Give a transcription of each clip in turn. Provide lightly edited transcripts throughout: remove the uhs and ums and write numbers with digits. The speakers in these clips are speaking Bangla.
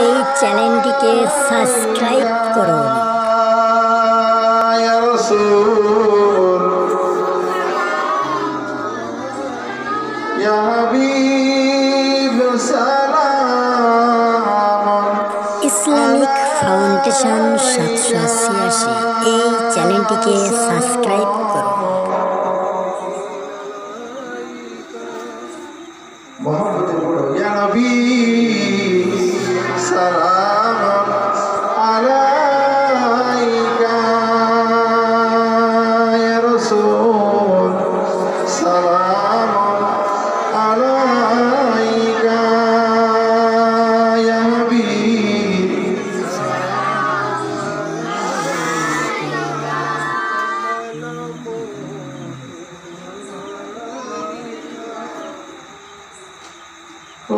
এই চ্যানেলটিকে সাবস্ক্রাইব করুন। ইসলামিক ফাউন্ডেশন 786 এই চ্যানেলটিকে সাবস্ক্রাইব করুন। মোহাম্মদ পড়ো ইয়া নবী সালাম আলাইকা ইয়া রাসূল সালাম আলাইকা ইয়া হাবিব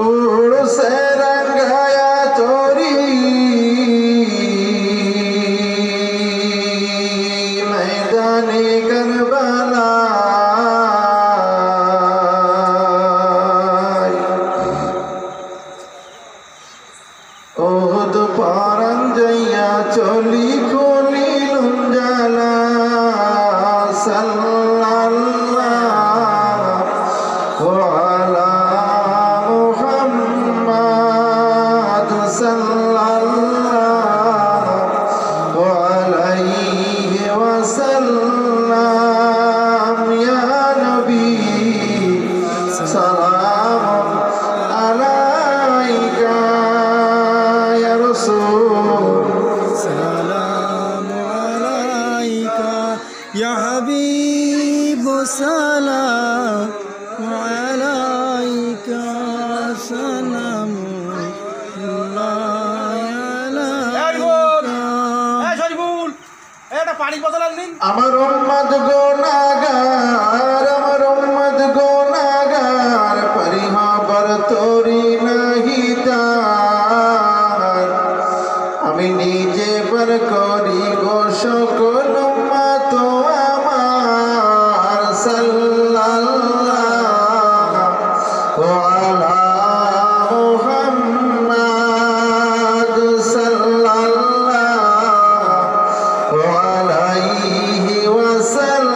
उड़ से रंगाया चोरी मैदाने करबला ओहद पारन जैया चोली कोली लुंजाला सल्लल्लाहु अलैहि सल्लल्लाहु अलैहि वसल्लम या नबी सलाम अलैका या रसूल सलाम अलैका या हबीब सलाम अलैका सलाम আমার উম্মত গুনাহগার পরিহাবর তোরি নাহি তার আমি নিজে পর করিব সকল উম্মত আমার সাল্লাল্লাহু আলা মুহাম্মাদ সাল্লাল্লাহু আলাইহি ওয়াসাল্লাম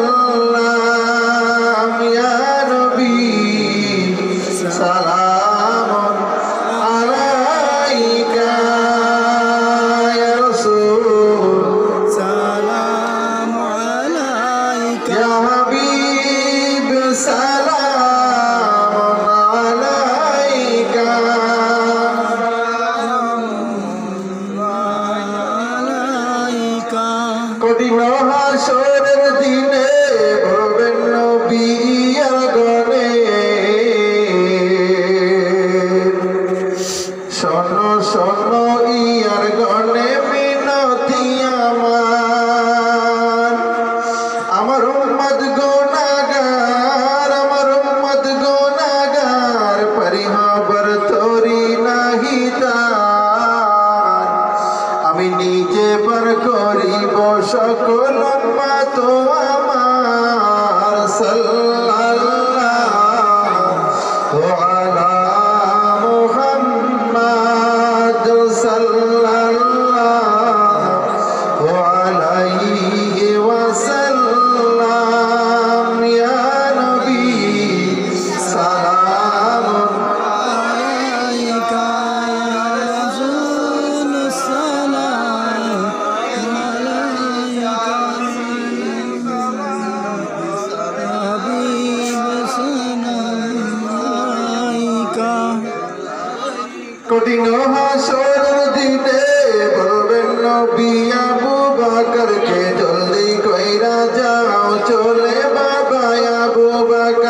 ইয়া নবী সালাম আলাইকা ইয়া রাসূল सलाम अलैका ইয়া হাবিব সালাম আলাইকা अलैका কঠিন হাসরের দিনে বলবেন নবী আর গনে শোনো শোনো ইয়ার গনে মিনতি আমার উম্মত গুনাহগার পরিহাবর তোরি নাহি তার আমি নিজে পর করিব সকল উম্মত আমার সাল্লাল্লাহু আলা মুহাম্মাদ সাল্লাল্লাহু আলাইহি ওয়াসাল্লাম ইয়া নবী সালাম अलैका या रसूल सलाम अलैका हबीब सलाम अलैका কঠিন হাসরের দিনে বলবেন নবী আবু বকরকে জলদি কইরা যাও চলে বাবা আবু বকর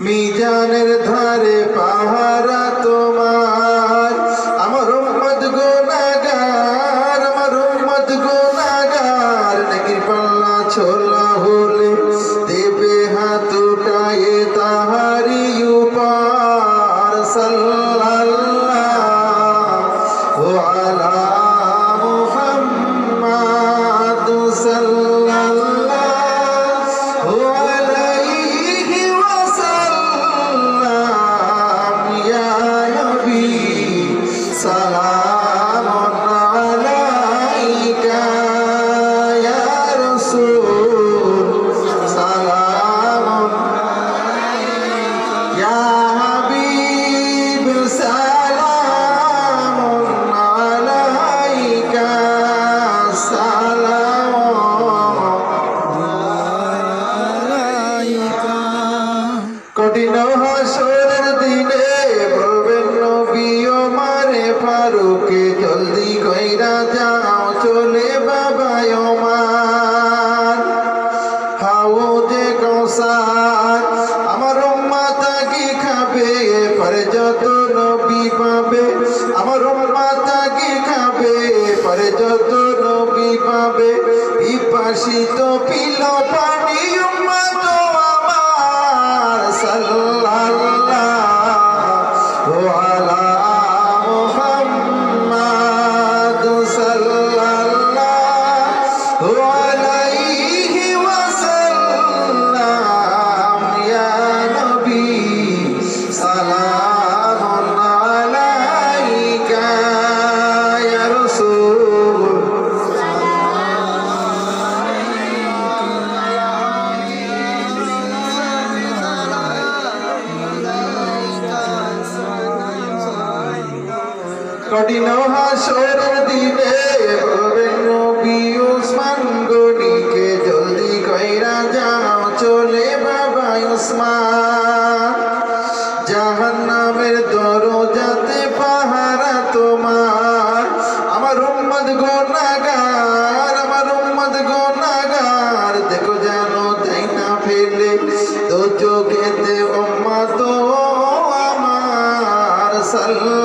মিজানের ধারে পাহারা তোমার আমার উম্মত গুনাহগার নেকির পাল্লা ছোলা হলে দেবে হাত উঠায়ে তাহারি উপর সাল্লাল্লাহু আলা মুহাম্মাদ সাল্লাল্লাহু আলাইহি ওয়াসাল্লাম ইয়া হাবিব সালামুন আলাইকা সালাম আলাইকা কঠিন হাসরের দিনে বলবেন নবী ওমারে ফারুকে জলদি কইরা যাও চলে বাবা ওমান হাউজে কৌসার আমার উম্মত কি খাবে পরে যত নবী পাবে আমার উম্মত কি খাবে পরে যত নবী পাবে পিপাসিত পিল পানি উম্মত আমার সাল্লাল্লাহু আলা মুহাম্মাদ সাল্লাল্লাহু আলাইহি ওয়াসাল্লাম ইয়া নবী সালামুন আলাইকা ইয়া রাসূল কঠিন হাসরের দিনে বলবেন নবী উসমান গনিকে জলদি কইরা যাও চলে বাবা উসমান জাহান্নামের দরজাতে পাহারা তোমার আমার উম্মত গুনাহগার দেখো জানো তাই না ফেলে তো চোখেতে উম্মত আমার সাল্লাল্লাহু